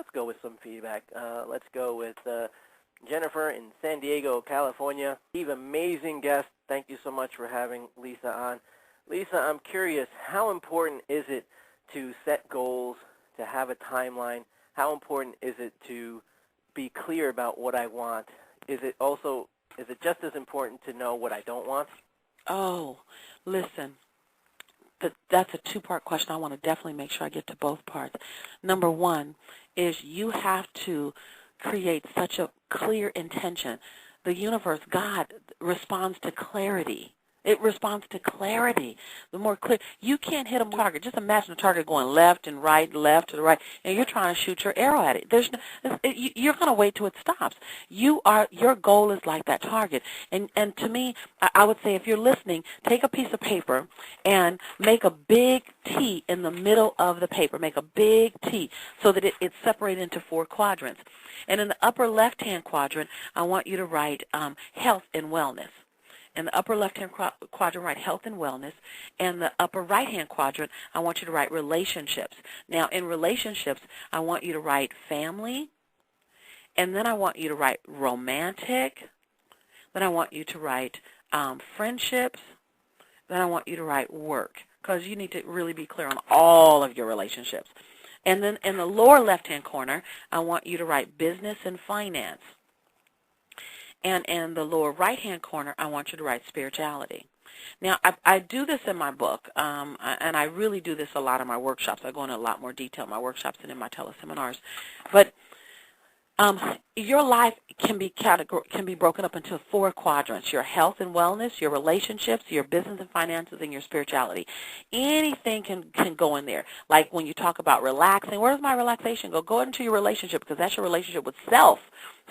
let's go with some feedback. Let's go with Jennifer in San Diego, California. Steve, amazing guest. Thank you so much for having Lisa on. Lisa, I'm curious, how important is it to set goals, to have a timeline? How important is it to be clear about what I want? Is it just as important to know what I don't want? Oh, listen, that's a two-part question. I want to definitely make sure I get to both parts. Number one is you have to create such a clear intention. The universe, God, responds to clarity. It responds to clarity. The more clear, you can't hit a target. Just imagine a target going left and right, left to the right, and you're trying to shoot your arrow at it. You're going to wait till it stops. Your goal is like that target. And to me, I would say if you're listening, take a piece of paper and make a big T in the middle of the paper. Make a big T so that it's separated into 4 quadrants. And in the upper left-hand quadrant, I want you to write health and wellness. In the upper left-hand quadrant, write health and wellness. And the upper right-hand quadrant, I want you to write relationships. Now, in relationships, I want you to write family. And then I want you to write romantic. Then I want you to write friendships. Then I want you to write work, because you need to really be clear on all of your relationships. And then in the lower left-hand corner, I want you to write business and finance. And in the lower right-hand corner, I want you to write spirituality. Now, I do this in my book, and I really do this a lot in my workshops. I go into a lot more detail in my workshops and in my teleseminars. But your life can be broken up into 4 quadrants: your health and wellness, your relationships, your business and finances, and your spirituality. Anything can go in there. Like when you talk about relaxing, where does my relaxation go? Go into your relationship, because that's your relationship with self.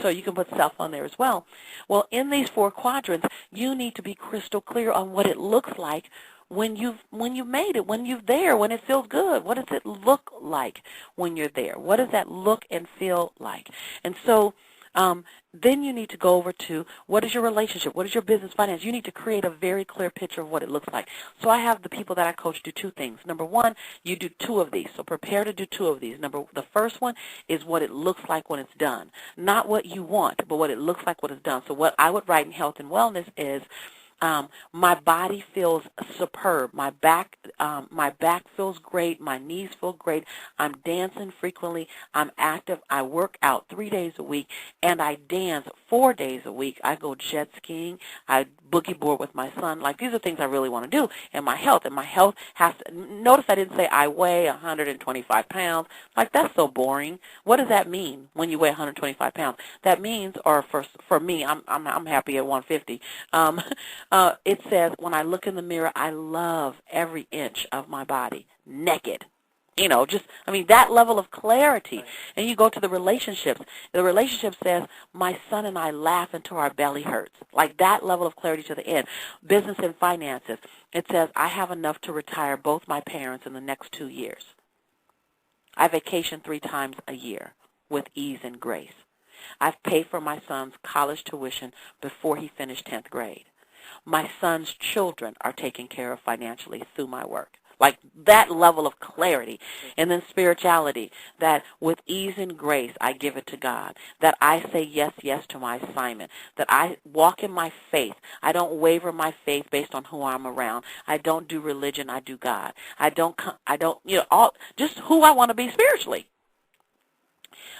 So you can put self on there as well. Well, in these 4 quadrants, you need to be crystal clear on what it looks like when you've made it, when you're there, when it feels good. What does it look like when you're there? What does that look and feel like? And so then you need to go over to, what is your relationship? What is your business finance? You need to create a very clear picture of what it looks like. So I have the people that I coach do 2 things. Number 1, you do 2 of these. So prepare to do 2 of these. The first one is what it looks like when it's done. Not what you want, but what it looks like when it's done. So what I would write in health and wellness is, my body feels superb. My back feels great. My knees feel great. I'm dancing frequently. I'm active. I work out 3 days a week, and I dance 4 days a week. I go jet skiing. I boogie board with my son. Like, these are things I really want to do. And my health has to, notice I didn't say I weigh 125 pounds. Like, that's so boring. What does that mean when you weigh 125 pounds? That means, or for me, I'm happy at 150. It says, when I look in the mirror, I love every inch of my body, naked. That level of clarity. And you go to the relationships. The relationship says, my son and I laugh until our belly hurts. Like, that level of clarity to the end. Business and finances. It says, I have enough to retire both my parents in the next 2 years. I vacation 3 times a year with ease and grace. I've paid for my son's college tuition before he finished 10th grade. My son's children are taken care of financially through my work. Like, that level of clarity. And then spirituality, that with ease and grace I give it to God, that I say yes to my assignment, that I walk in my faith. I don't waver my faith based on who I'm around. I don't do religion, I do God. I don't just who I want to be spiritually.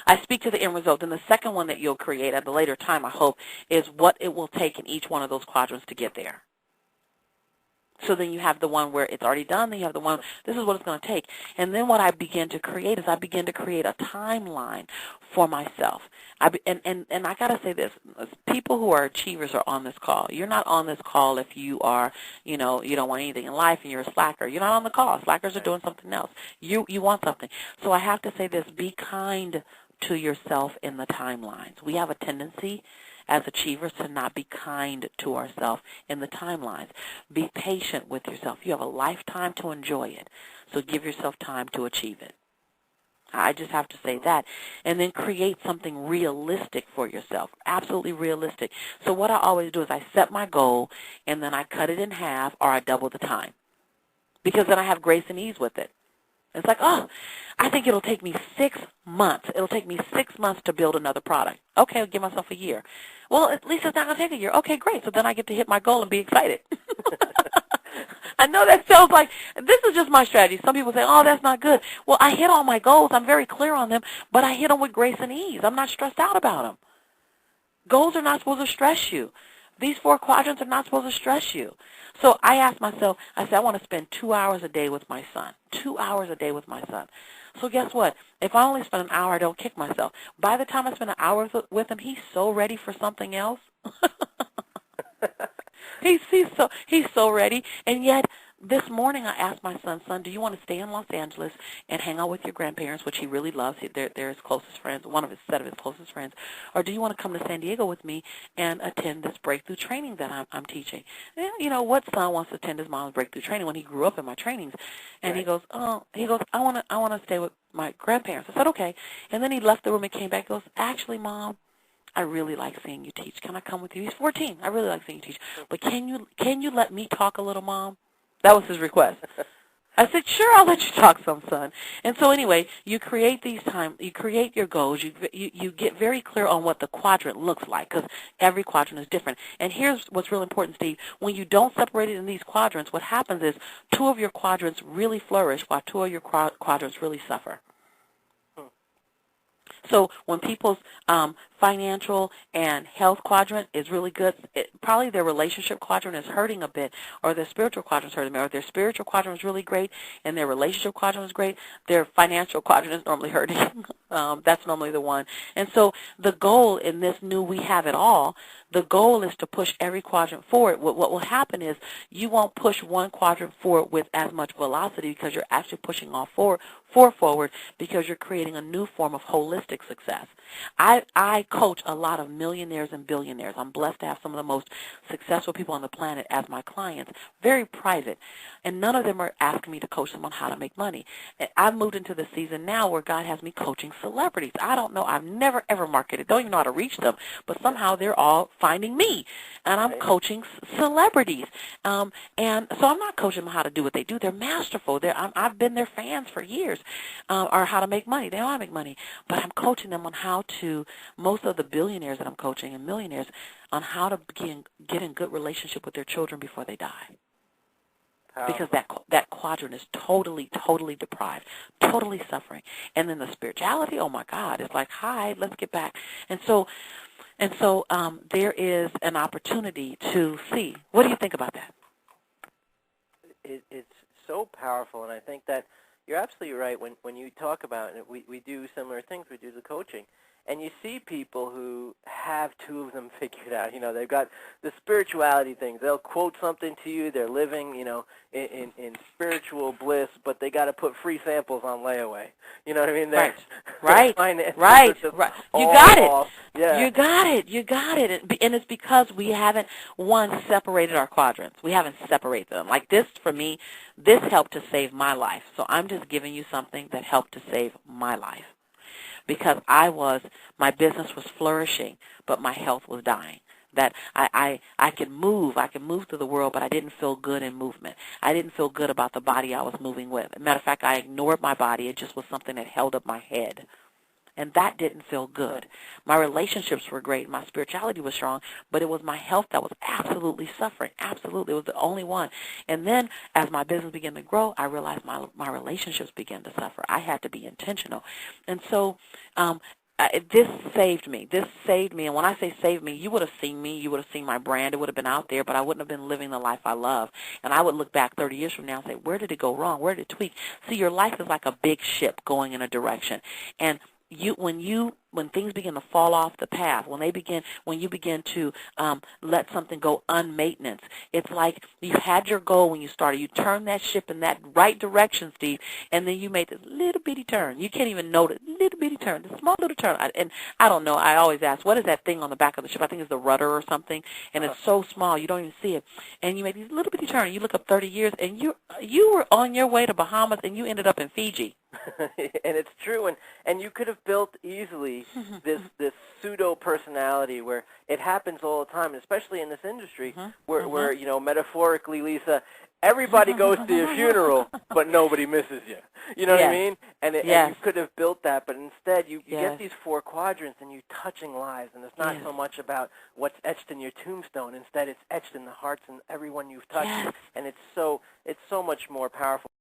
I speak to the end result. And the second one that you'll create at a later time, I hope, is what it will take in each one of those quadrants to get there. So then you have the one where it's already done. Then you have the one, this is what it's going to take. And then what I begin to create is I begin to create a timeline for myself. And I got to say this, people who are achievers are on this call. You're not on this call if you are, you don't want anything in life and you're a slacker. You're not on the call. Slackers are doing something else. You want something. So I have to say this, be kind to yourself in the timelines. We have a tendency as achievers to not be kind to ourselves in the timelines. Be patient with yourself. You have a lifetime to enjoy it, so give yourself time to achieve it. I just have to say that. And then create something realistic for yourself, absolutely realistic. So what I always do is I set my goal, and then I cut it in half or I double the time, because then I have grace and ease with it. It's like, oh, I think it'll take me 6 months. It'll take me 6 months to build another product. Okay, I'll give myself a year. Well, at least it's not going to take a year. Okay, great. So then I get to hit my goal and be excited. I know that sounds like, this is just my strategy. Some people say, oh, that's not good. Well, I hit all my goals. I'm very clear on them, but I hit them with grace and ease. I'm not stressed out about them. Goals are not supposed to stress you. These 4 quadrants are not supposed to stress you. So I asked myself, I said, I want to spend 2 hours a day with my son. 2 hours a day with my son. So guess what? If I only spend an hour, I don't kick myself. By the time I spend an hour with him, he's so ready for something else. He's so ready. And yet, this morning I asked my son, do you want to stay in Los Angeles and hang out with your grandparents, which he really loves? They're his closest friends, set of his closest friends. Or do you want to come to San Diego with me and attend this breakthrough training that I'm teaching? And, you know, what son wants to attend his mom's breakthrough training when he grew up in my trainings? And right. he goes, I want to stay with my grandparents. I said, okay. And then he left the room and came back and goes, actually, Mom, I really like seeing you teach. Can I come with you? He's 14. I really like seeing you teach. But can you let me talk a little, Mom? That was his request. I said, sure, I'll let you talk some, son. And so anyway, you create you create your goals. You get very clear on what the quadrant looks like, because every quadrant is different. And here's what's really important, Steve. When you don't separate it in these quadrants, what happens is 2 of your quadrants really flourish while 2 of your quadrants really suffer. So when people's financial and health quadrant is really good, probably their relationship quadrant is hurting a bit, or their spiritual quadrant is hurting a bit, or their spiritual quadrant is really great and their relationship quadrant is great, their financial quadrant is normally hurting. That's normally the one. And so the goal in this new We Have It All, the goal is to push every quadrant forward. What will happen is you won't push one quadrant forward with as much velocity, because you're actually pushing all four forward, because you're creating a new form of holistic success. I coach a lot of millionaires and billionaires. I'm blessed to have some of the most successful people on the planet as my clients, very private, and none of them are asking me to coach them on how to make money. I've moved into the season now where God has me coaching celebrities. I don't know. I've never, ever marketed. Don't even know how to reach them, but somehow they're all finding me, and I'm coaching celebrities. And so I'm not coaching them how to do what they do. They're masterful. I've been their fans for years, or how to make money. They know how to make money, but I'm coaching them on how to, most of the billionaires that I'm coaching and millionaires, on how to get in good relationship with their children before they die. Because that quadrant is totally deprived, totally suffering. And then the spirituality, oh my God, it's like, hi, let's get back. And so there is an opportunity to see. What do you think about that? It's so powerful, and I think that you're absolutely right. When you talk about it, we do similar things. We do the coaching. And you see people who have 2 of them figured out. You know, they've got the spirituality things. They'll quote something to you. They're living, you know, in spiritual bliss, but they got to put free samples on layaway. You know what I mean? Right. You got it. Yeah. You got it. And it's because we haven't, separated our quadrants. We haven't separated them. Like this, for me, this helped to save my life. So I'm just giving you something that helped to save my life. Because my business was flourishing, but my health was dying. That I could move through the world, but I didn't feel good in movement. I didn't feel good about the body I was moving with. As a matter of fact, I ignored my body. It just was something that held up my head. And that didn't feel good. My relationships were great. My spirituality was strong, but it was my health that was absolutely suffering. Absolutely. It was the only one. And then as my business began to grow, I realized my relationships began to suffer. I had to be intentional. And so this saved me. And when I say saved me, you would have seen me. You would have seen my brand. It would have been out there, but I wouldn't have been living the life I love. And I would look back 30 years from now and say, where did it go wrong? Where did it tweak? See, your life is like a big ship going in a direction. And when things begin to fall off the path, when you begin to let something go unmaintenance, it's like you had your goal when you started. You turned that ship in that right direction, Steve, and then you made this little bitty turn. You can't even notice little bitty turn, this small little turn. And I don't know. I always ask, what is that thing on the back of the ship? I think it's the rudder or something, and it's so small you don't even see it. And you make these little bitty turns. You look up 30 years, and you were on your way to Bahamas, and you ended up in Fiji. And it's true, and you could have built easily this pseudo personality where it happens all the time, especially in this industry, where you know, metaphorically, Lisa, everybody goes to your funeral, but nobody misses you. You know what I mean? And you could have built that, but instead you get these 4 quadrants and you're touching lives, and it's not so much about what's etched in your tombstone. Instead, it's etched in the hearts and everyone you've touched, and it's so much more powerful.